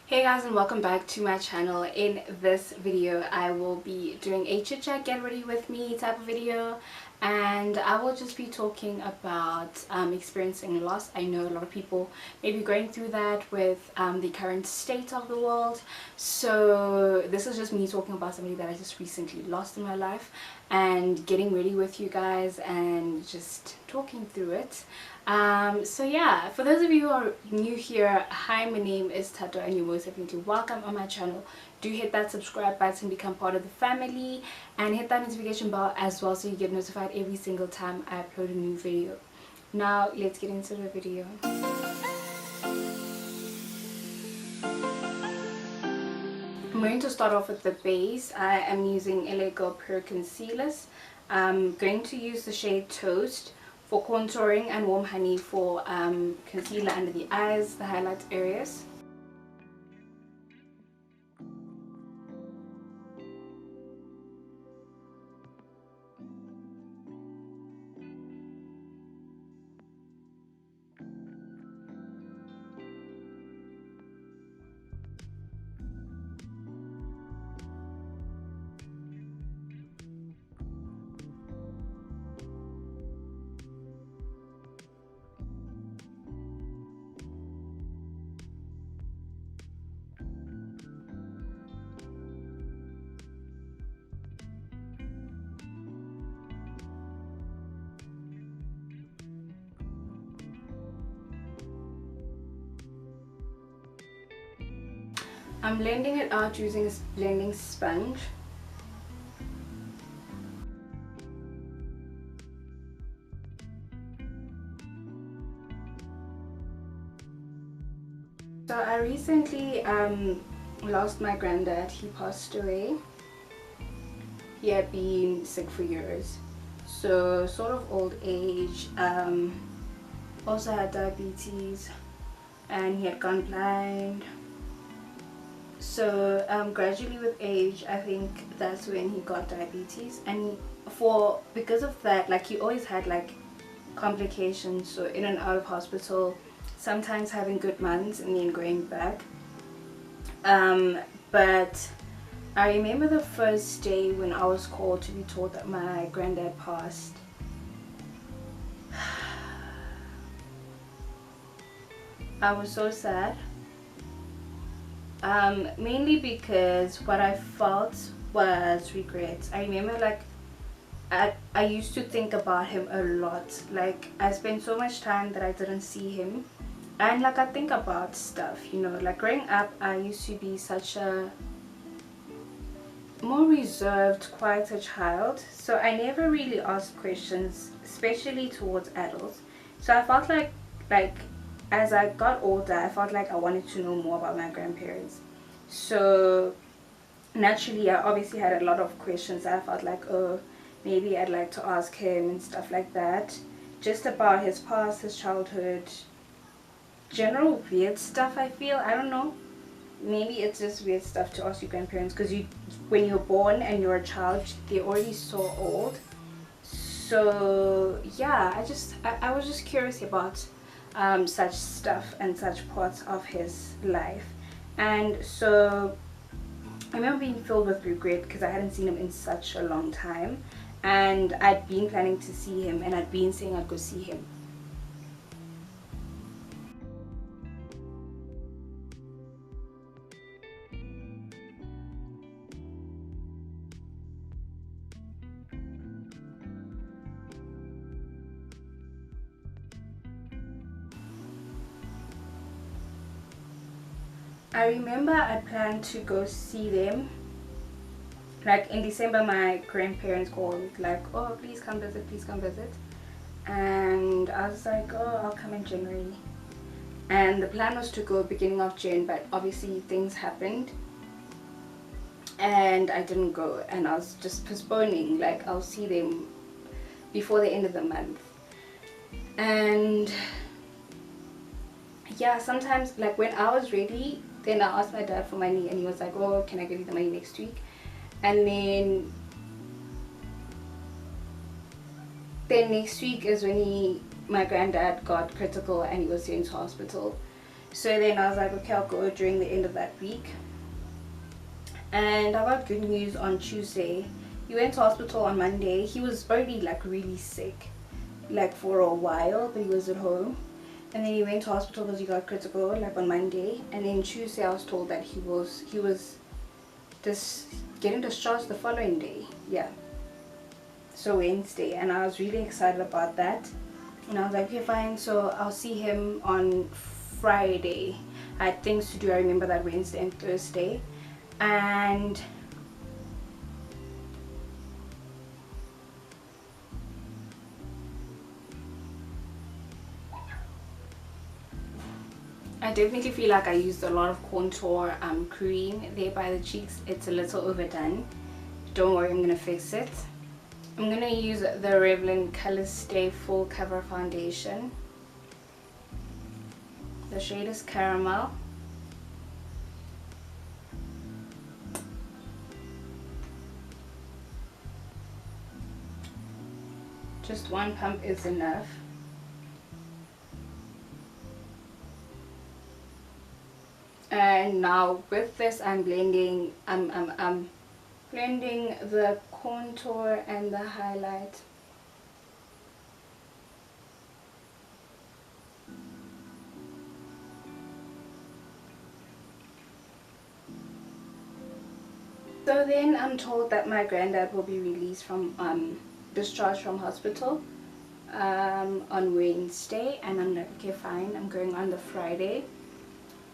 Hey guys, and welcome back to my channel. In this video I will be doing a chit chat get ready with me type of video, and I will just be talking about experiencing loss. I know a lot of people may be going through that with the current state of the world, so this is just me talking about somebody that I just recently lost in my life and getting ready with you guys and just talking through it. So yeah, for those of you who are new here, hi, my name is Thato and you're most definitely welcome on my channel. Do hit that subscribe button, become part of the family, and hit that notification bell as well so you get notified every single time I upload a new video. Now let's get into the video. I'm going to start off with the base. I am using LA Girl Pure Concealers. I'm going to use the shade Toast for contouring and Warm Honey for concealer under the eyes, the highlight areas. I'm blending it out using a blending sponge. So I recently lost my granddad. He passed away. He had been sick for years, so sort of old age, also had diabetes, and he had gone blind. So gradually with age, I think that's when he got diabetes, and because of that, like, he always had like complications, so in and out of hospital, sometimes having good months and then going back. But I remember the first day when I was called to be told that my granddad passed. I was so sad. Mainly because what I felt was regret. I remember, like, I used to think about him a lot. Like, I spent so much time that I didn't see him, and like, I think about stuff, you know, like growing up I used to be such a more reserved, quieter child, so I never really asked questions, especially towards adults. So I felt like as I got older, I felt like I wanted to know more about my grandparents. So naturally, I obviously had a lot of questions. I felt like, oh, maybe I'd like to ask him and stuff like that, just about his past, his childhood, general weird stuff. I feel, I don't know, maybe it's just weird stuff to ask your grandparents, because when you're born and you're a child, they're already so old. So yeah, I was just curious about such stuff and such parts of his life. And so I remember being filled with regret because I hadn't seen him in such a long time, and I'd been planning to see him, and I'd been saying I'd go see him. I remember I planned to go see them. Like in December, my grandparents called, like, oh, please come visit, please come visit. And I was like, oh, I'll come in January. And the plan was to go beginning of June, but obviously things happened and I didn't go, and I was just postponing, like, I'll see them before the end of the month. And yeah, sometimes, like, when I was ready, then I asked my dad for money, and he was like, oh, can I give you the money next week? And then next week is when my granddad got critical and he was sent to hospital. So then I was like, okay, I'll go during the end of that week. And I got good news on Tuesday. He went to hospital on Monday. He was already like really sick, like for a while, but he was at home. And then he went to hospital because he got critical, like on Monday. And then Tuesday I was told that he was just getting discharged the following day. Yeah. So Wednesday, and I was really excited about that. And I was like, okay, fine. So I'll see him on Friday. I had things to do. I remember that Wednesday and Thursday. And I definitely feel like I used a lot of contour cream there by the cheeks. It's a little overdone. Don't worry, I'm gonna fix it. I'm gonna use the Revlon Color Stay Full Cover Foundation. The shade is Caramel. Just one pump is enough. And now with this, I'm blending. I'm blending the contour and the highlight. So then I'm told that my granddad will be released from discharged from hospital on Wednesday, and I'm like, okay, fine. I'm going on the Friday.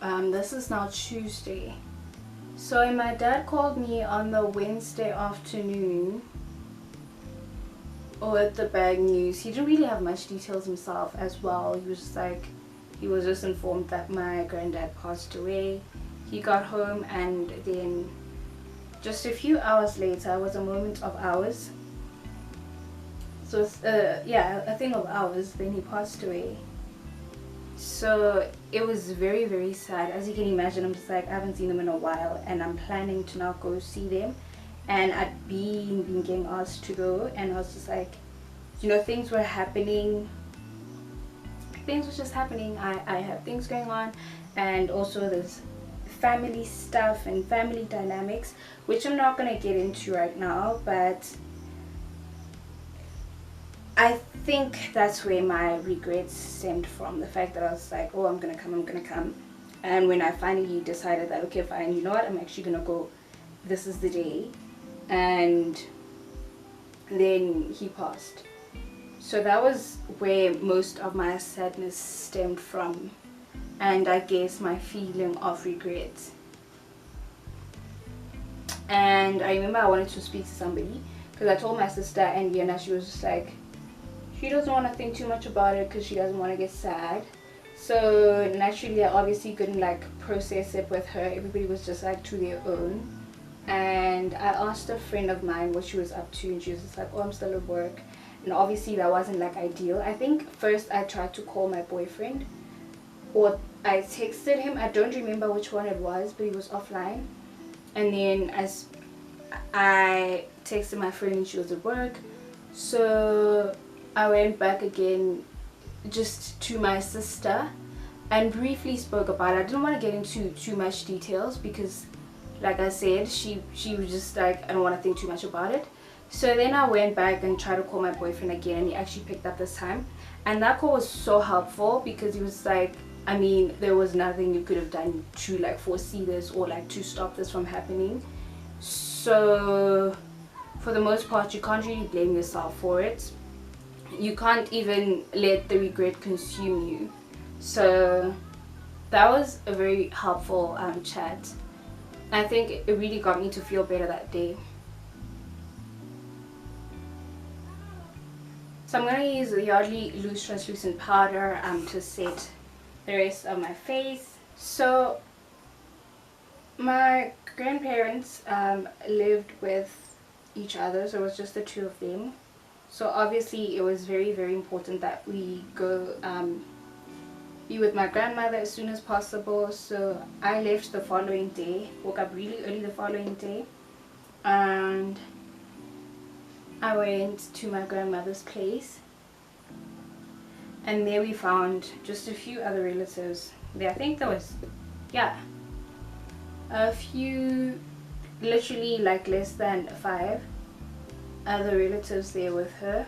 This is now Tuesday. So my dad called me on the Wednesday afternoon with the bad news. He didn't really have much details himself as well. He was just like, he was just informed that my granddad passed away. He got home, and then just a few hours later, it was a moment of hours. So yeah, a thing of hours, then he passed away. So it was very, very sad. As you can imagine, I'm just like, I haven't seen them in a while, and I'm planning to now go see them. And I'd been getting asked to go, and I was just like, you know, things were happening. Things were just happening. I have things going on, and also there's family stuff and family dynamics, which I'm not gonna get into right now, but I think that's where my regrets stemmed from. The fact that I was like, oh, I'm gonna come. And when I finally decided that, okay, fine, you know what, I'm actually gonna go, this is the day. And then he passed. So that was where most of my sadness stemmed from, and I guess my feeling of regret. And I remember I wanted to speak to somebody, because I told my sister, and Yana, she was just like, she doesn't want to think too much about it because she doesn't want to get sad. So naturally, I obviously couldn't like process it with her. Everybody was just like to their own. And I asked a friend of mine what she was up to, and she was just like, oh, I'm still at work. And obviously that wasn't like ideal. I think first I tried to call my boyfriend, or I texted him. I don't remember which one it was, but he was offline. And then as I texted my friend, and she was at work. So I went back again just to my sister and briefly spoke about it. I didn't want to get into too much details because, like I said, she was just like, I don't want to think too much about it. So then I went back and tried to call my boyfriend again, and he actually picked up this time. And that call was so helpful because he was like, I mean, there was nothing you could have done to like foresee this or like to stop this from happening. So for the most part, you can't really blame yourself for it. You can't even let the regret consume you. So that was a very helpful chat. I think it really got me to feel better that day. So I'm going to use the Yardley Loose Translucent Powder to set the rest of my face. So my grandparents lived with each other, so it was just the two of them. So obviously it was very, very important that we go be with my grandmother as soon as possible. So I left the following day, woke up really early the following day, and I went to my grandmother's place, and there we found just a few other relatives there. I think there was, yeah, a few, literally like less than 5 other relatives there with her.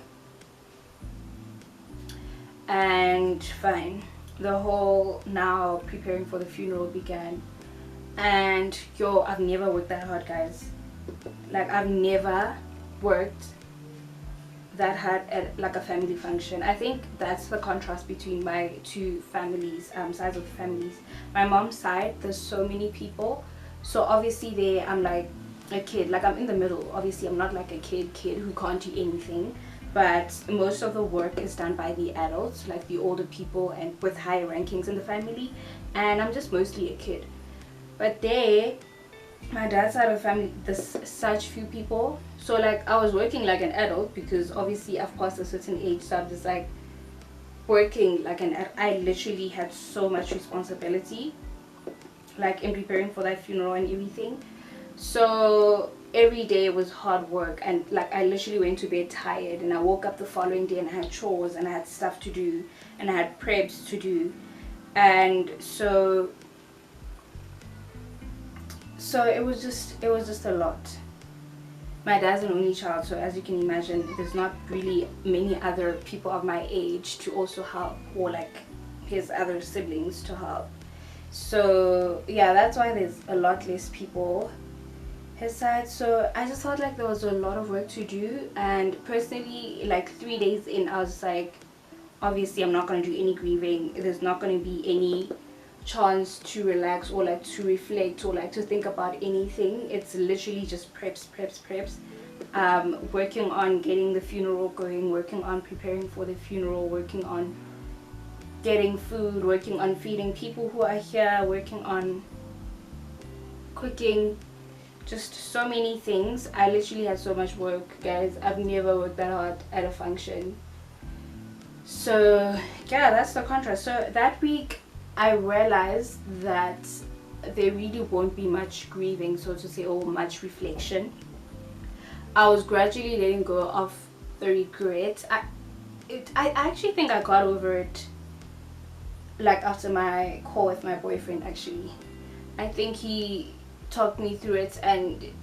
And fine, the whole now preparing for the funeral began. And yo, I've never worked that hard, guys. Like, I've never worked that hard at like a family function. I think that's the contrast between my two families, sides of the families. My mom's side, there's so many people, so obviously there I'm like a kid, like I'm in the middle. Obviously I'm not like a kid who can't do anything, but most of the work is done by the adults, like the older people and with higher rankings in the family, and I'm just mostly a kid. But there, my dad's side of the family, there's such few people, so like I was working like an adult because obviously I've passed a certain age, so I'm just like working like an adult. I literally had so much responsibility, like in preparing for that funeral and everything. So every day was hard work, and like I literally went to bed tired, and I woke up the following day and I had chores and I had stuff to do and I had preps to do. And so it was just a lot. My dad's an only child, so as you can imagine, there's not really many other people of my age to also help, or like his other siblings to help. So yeah, that's why there's a lot less people his side. So I just felt like there was a lot of work to do, and personally, like 3 days in, I was like, obviously I'm not going to do any grieving. There's not going to be any chance to relax or like to reflect or like to think about anything. It's literally just preps, working on getting the funeral going, working on preparing for the funeral, working on getting food, working on feeding people who are here, working on cooking, just so many things. I literally had so much work, guys. I've never worked that hard at a function. So yeah, that's the contrast. So that week I realized that there really won't be much grieving, so to say, or much reflection. I was gradually letting go of the regret. I actually think I got over it like after my call with my boyfriend. Actually, I think he talked me through it, and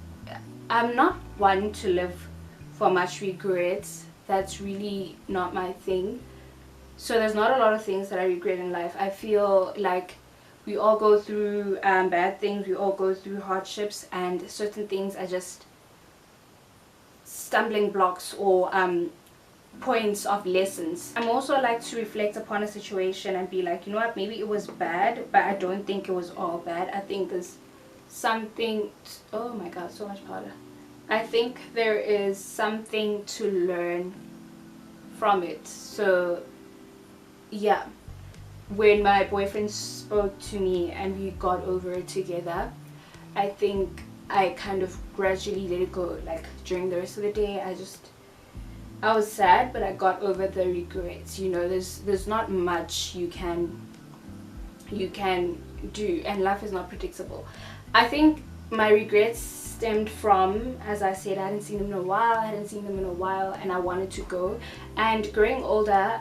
I'm not one to live for much regrets. That's really not my thing. So there's not a lot of things that I regret in life. I feel like we all go through bad things, we all go through hardships, and certain things are just stumbling blocks or points of lessons. I'm also like to reflect upon a situation and be like, you know what, maybe it was bad, but I don't think it was all bad. I think there's something, oh my god, so much powder. I think there is something to learn from it. So yeah, when my boyfriend spoke to me and we got over it together, I think I kind of gradually let it go. Like during the rest of the day, I was sad, but I got over the regrets. You know, there's not much you can do, and life is not predictable. I think my regrets stemmed from, as I said, I hadn't seen them in a while, and I wanted to go. And growing older,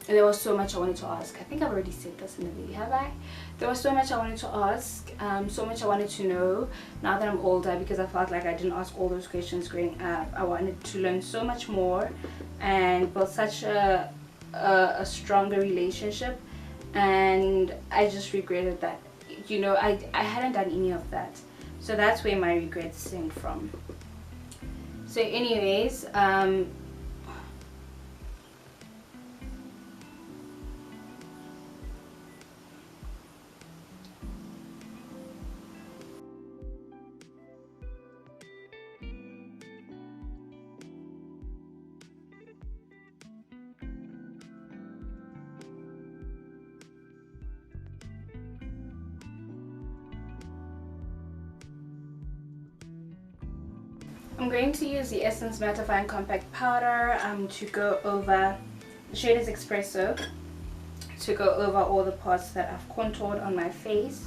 there was so much I wanted to ask. I think I've already said this in the video, have I? There was so much I wanted to ask, so much I wanted to know now that I'm older, because I felt like I didn't ask all those questions growing up. I wanted to learn so much more and build such a stronger relationship, and I just regretted that. You know, I hadn't done any of that. So that's where my regrets stem from. So anyways, I'm going to use the Essence Mattifying Compact Powder to go over, the shade is Espresso, to go over all the parts that I've contoured on my face.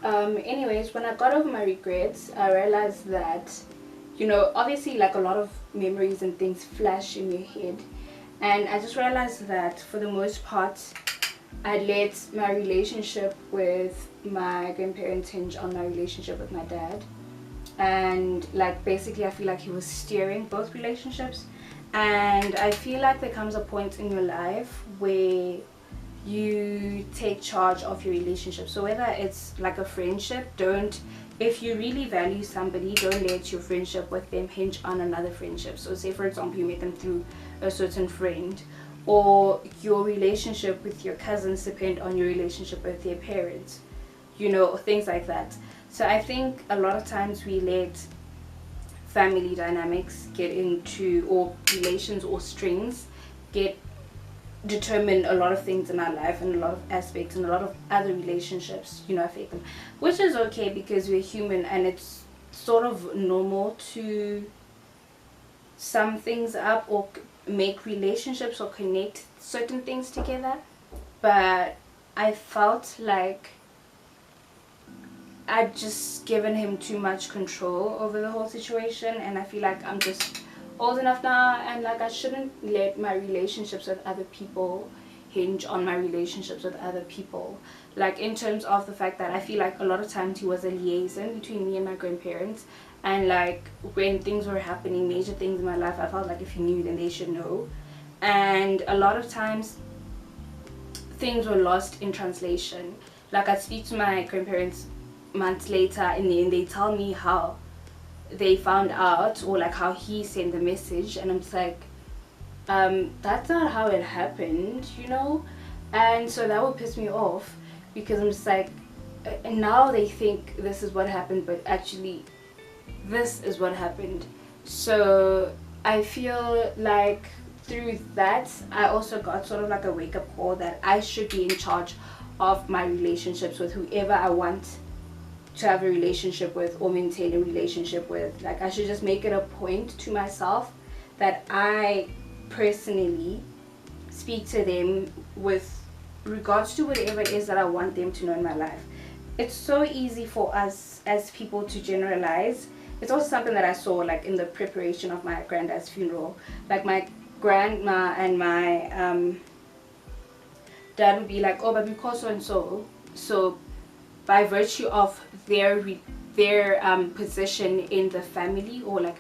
Anyways, when I got over my regrets, I realized that you know, obviously like a lot of memories and things flash in your head, and I just realized that for the most part I let my relationship with my grandparents hinge on my relationship with my dad. And like basically I feel like he was steering both relationships, and I feel like there comes a point in your life where you take charge of your relationship. So whether it's like a friendship, don't, if you really value somebody, don't let your friendship with them hinge on another friendship. So say for example you met them through a certain friend, or your relationship with your cousins depend on your relationship with their parents, you know, things like that. So I think a lot of times we let family dynamics get into, or relations or strings get determine a lot of things in our life, and a lot of aspects and a lot of other relationships, you know, affect them, which is okay because we're human and it's sort of normal to sum things up or make relationships or connect certain things together. But I felt like I'd just given him too much control over the whole situation, and I feel like I'm just old enough now, and like I shouldn't let my relationships with other people hinge on my relationships with other people. Like in terms of the fact that I feel like a lot of times he was a liaison between me and my grandparents, and like when things were happening, major things in my life, I felt like if he knew then they should know. And a lot of times things were lost in translation. Like I'd speak to my grandparents months later and then they tell me how they found out, or like how he sent the message, and I'm just like, that's not how it happened, you know. And so that would piss me off, because I'm just like, and now they think this is what happened, but actually this is what happened. So I feel like through that I also got sort of like a wake-up call that I should be in charge of my relationships with whoever I want to have a relationship with or maintain a relationship with. Like I should just make it a point to myself that I personally speak to them with regards to whatever it is that I want them to know in my life. It's so easy for us as people to generalize. It's also something that I saw like in the preparation of my granddad's funeral. Like my grandma and my dad would be like, oh, but because so and so, so by virtue of their position in the family, or like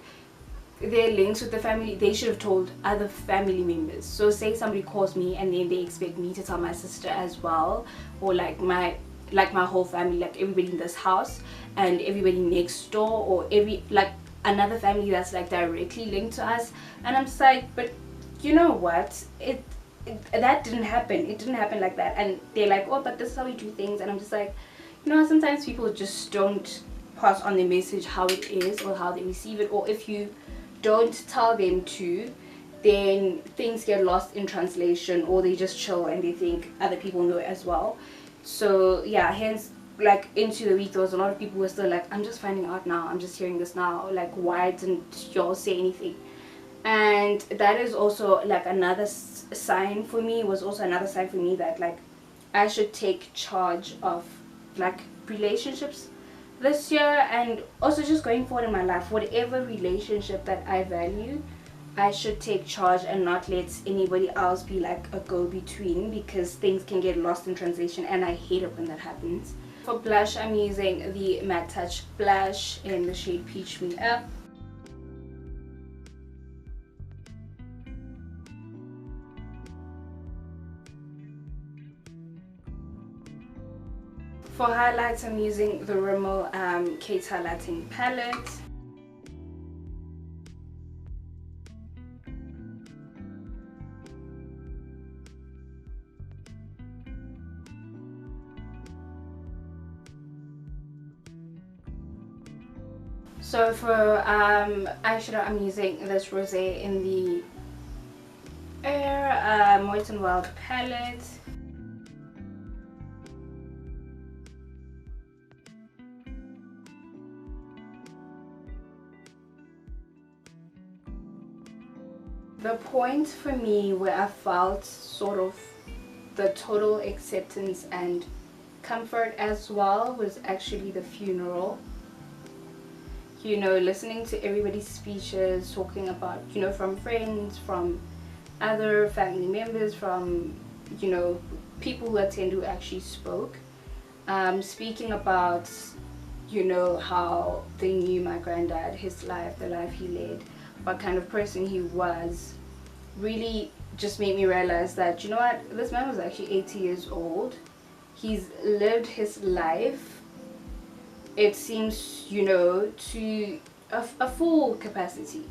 their links with the family, they should have told other family members. So say somebody calls me and then they expect me to tell my sister as well, or like my whole family, like everybody in this house and everybody next door, or every like another family that's like directly linked to us. And I'm just like, but you know what, that didn't happen. It didn't happen like that. And they're like, oh, but this is how we do things. And I'm just like, you know, sometimes people just don't pass on the message how it is or how they receive it, or if you don't tell them to, then things get lost in translation, or they just chill and they think other people know it as well. So yeah, hence like into the week there was a lot of people who were still like, I'm just finding out now, I'm just hearing this now, like why didn't y'all say anything? And that is also like another sign for me, was also another sign for me that like I should take charge of like relationships this year, and also just going forward in my life. Whatever relationship that I value, I should take charge and not let anybody else be like a go-between, because things can get lost in translation and I hate it when that happens. For blush, I'm using the Matte Touch blush in the shade Peach Me Up. For highlights, I'm using the Rimmel Kate Highlighting Palette. So for eyeshadow, I'm using this rosé in the Air Wet n Wild palette. The point for me where I felt sort of the total acceptance and comfort as well was actually the funeral. you know, listening to everybody's speeches, talking about, you know, from friends, from other family members, from, you know, people who attend who actually spoke, speaking about, you know, how they knew my granddad, his life, the life he led, what kind of person he was, really just made me realize that, you know what, this man was actually 80 years old. He's lived his life, it seems, you know, to a full capacity,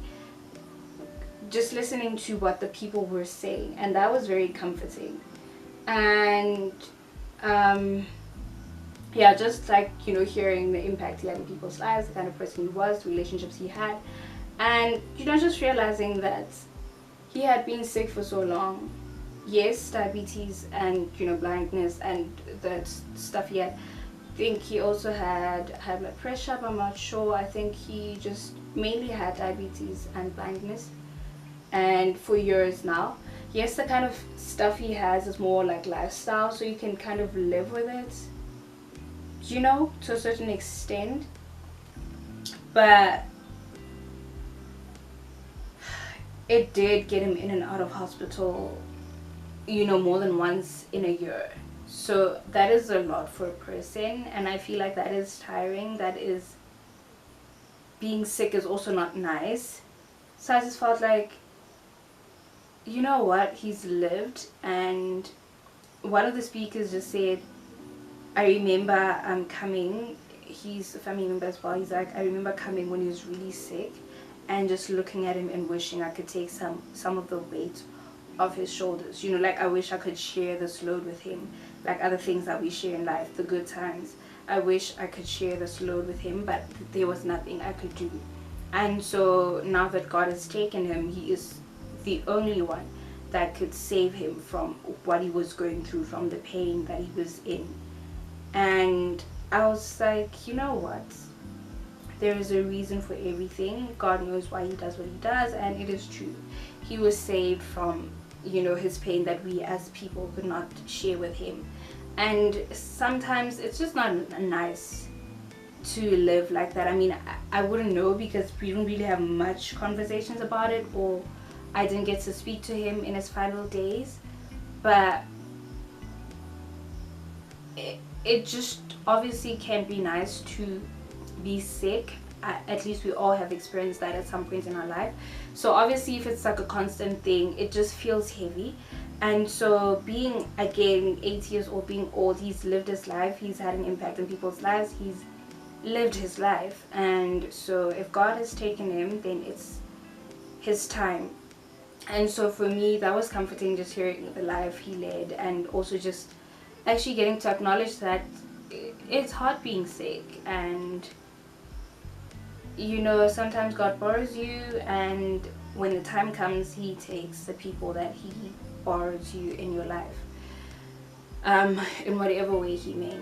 just listening to what the people were saying, and that was very comforting. And yeah, just like, you know, hearing the impact he had in people's lives, the kind of person he was, the relationships he had, and, you know, just realizing that he had been sick for so long. Yes, diabetes and, you know, blindness and the stuff he had. I think he also had high blood pressure, but I'm not sure. I think he just mainly had diabetes and blindness, and for years now. Yes, the kind of stuff he has is more like lifestyle, so you can kind of live with it, you know, to a certain extent. But it did get him in and out of hospital, you know, more than once in a year. So that is a lot for a person, and I feel like that is tiring. That is, being sick is also not nice. So I just felt like, you know what, he's lived. And one of the speakers just said, I remember coming, he's a family member as well, he's like, I remember coming when he was really sick and just looking at him and wishing I could take some of the weight off his shoulders, you know, like I wish I could share this load with him, like other things that we share in life, the good times. I wish I could share this load with him, but there was nothing I could do. And so now that God has taken him, he is the only one that could save him from what he was going through, from the pain that he was in. And I was like, you know what, there is a reason for everything. God knows why he does what he does, and it is true. He was saved from, you know, his pain that we as people could not share with him. And sometimes it's just not nice to live like that. I mean, I wouldn't know because we don't really have much conversations about it, or I didn't get to speak to him in his final days. But it just obviously can be nice to be sick. At least we all have experienced that at some point in our life. So obviously if it's like a constant thing, it just feels heavy. And so being, again, 80 years old, being old, he's lived his life, he's had an impact on people's lives, he's lived his life. And so if God has taken him, then it's his time. And so for me, that was comforting, just hearing the life he led, and also just actually getting to acknowledge that it's hard being sick. And, you know, sometimes God borrows you, and when the time comes, he takes the people that he borrows you in your life, in whatever way he may.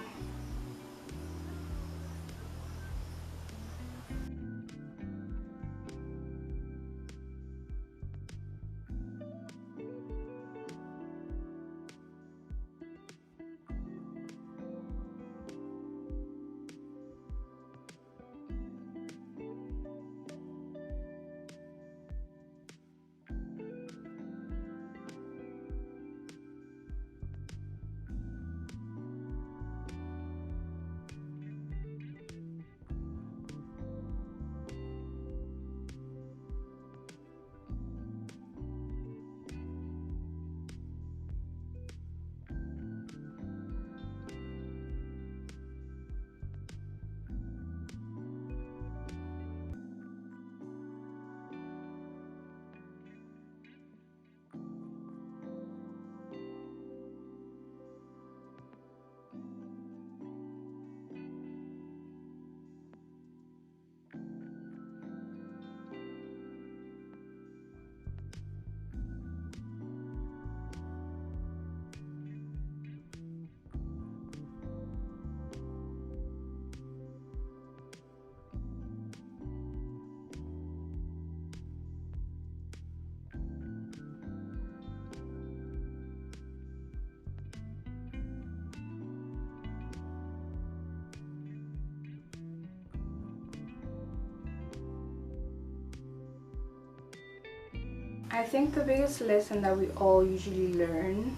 I think the biggest lesson that we all usually learn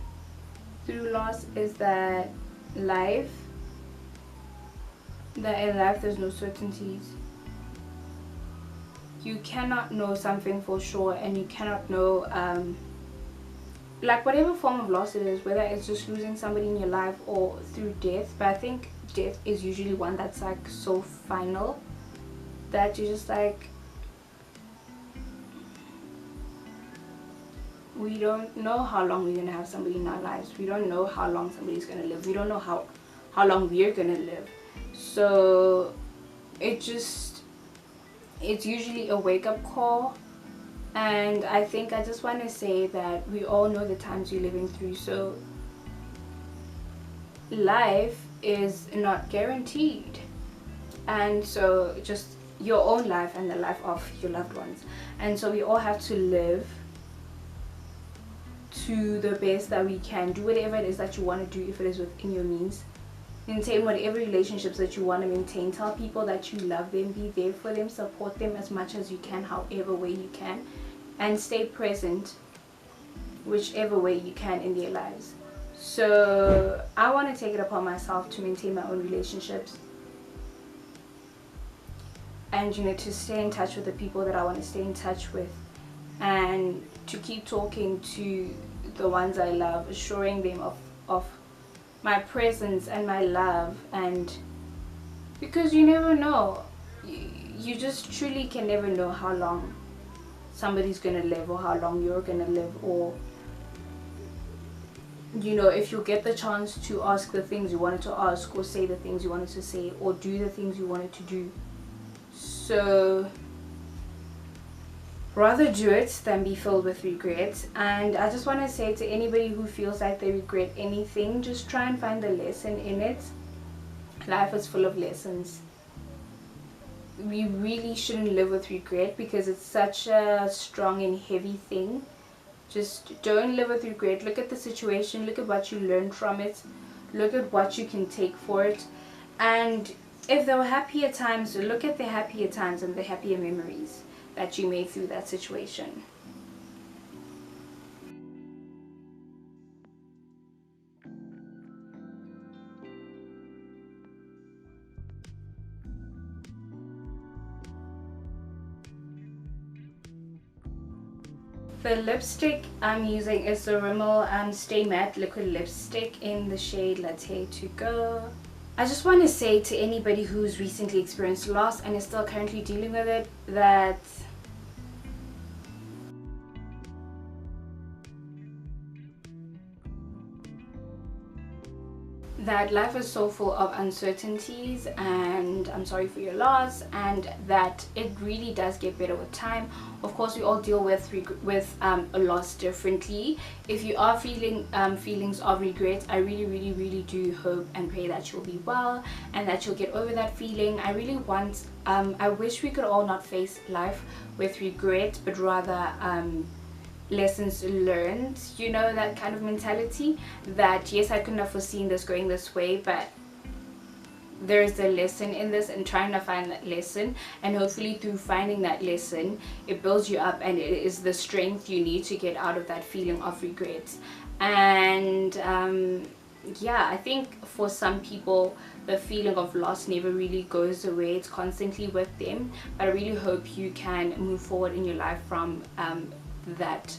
through loss is that life, that in life there's no certainties. You cannot know something for sure, and you cannot know like whatever form of loss it is, whether it's just losing somebody in your life or through death. But I think death is usually one that's like so final that you're just like, we don't know how long we're gonna have somebody in our lives. We don't know how long somebody's gonna live. We don't know how long we're gonna live. So it's usually a wake-up call. And I think I just want to say that we all know the times we're living through. So life is not guaranteed, and so just your own life and the life of your loved ones. And so we all have to live to the best that we can. Do whatever it is that you want to do, if it is within your means. Maintain whatever relationships that you want to maintain. Tell people that you love them. Be there for them. Support them as much as you can, however way you can. And stay present whichever way you can in their lives. So I want to take it upon myself to maintain my own relationships. And to stay in touch with the people that I want to stay in touch with. And to keep talking to the ones I love, assuring them of my presence and my love. And because you never know, you just truly can never know how long somebody's gonna live, or how long you're gonna live, or if you get the chance to ask the things you wanted to ask, or say the things you wanted to say, or do the things you wanted to do. So rather do it than be filled with regret. And I just want to say to anybody who feels like they regret anything, just try and find the lesson in it. Life is full of lessons. We really shouldn't live with regret, because it's such a strong and heavy thing. Just don't live with regret. Look at the situation, look at what you learned from it, look at what you can take for it. And if there were happier times, look at the happier times and the happier memories that you made through that situation. The lipstick I'm using is the Rimmel Stay Matte Liquid Lipstick in the shade Latte to Go. I just want to say to anybody who's recently experienced loss and is still currently dealing with it, that life is so full of uncertainties, and I'm sorry for your loss, and that it really does get better with time. Of course, we all deal with a loss differently. If you are feeling feelings of regret, I really do hope and pray that you'll be well and that you'll get over that feeling. I really want I wish we could all not face life with regret, but rather lessons learned, that kind of mentality, that yes, I couldn't have foreseen this going this way, but there's a lesson in this, and trying to find that lesson, and hopefully through finding that lesson it builds you up, and it is the strength you need to get out of that feeling of regret. And yeah, I think for some people the feeling of loss never really goes away. It's constantly with them, but I really hope you can move forward in your life from that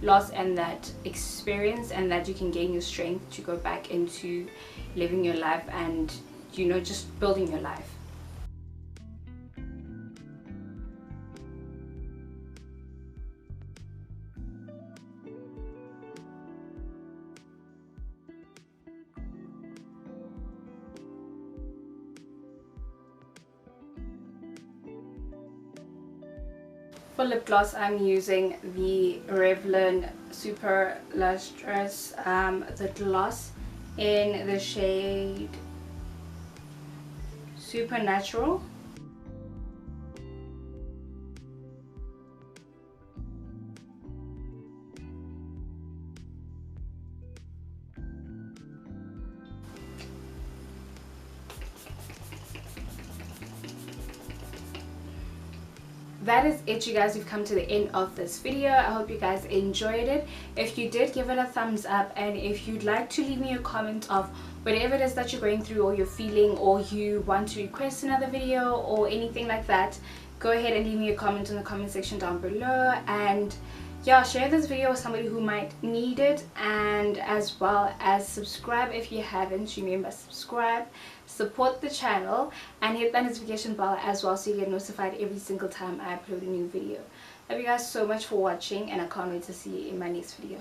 loss and that experience, and that you can gain your strength to go back into living your life and just building your life. For lip gloss, I'm using the Revlon Super Lustrous the gloss in the shade Supernatural. that is it, you guys. We've come to the end of this video. I hope you guys enjoyed it. If you did, give it a thumbs up, and if you'd like to leave me a comment of whatever it is that you're going through or you're feeling, or you want to request another video or anything like that, go ahead and leave me a comment in the comment section down below. And yeah, share this video with somebody who might need it, and as well as subscribe if you haven't. Remember, subscribe, support the channel, and hit that notification bell as well so you get notified every single time I upload a new video. Love you guys so much for watching, and I can't wait to see you in my next video.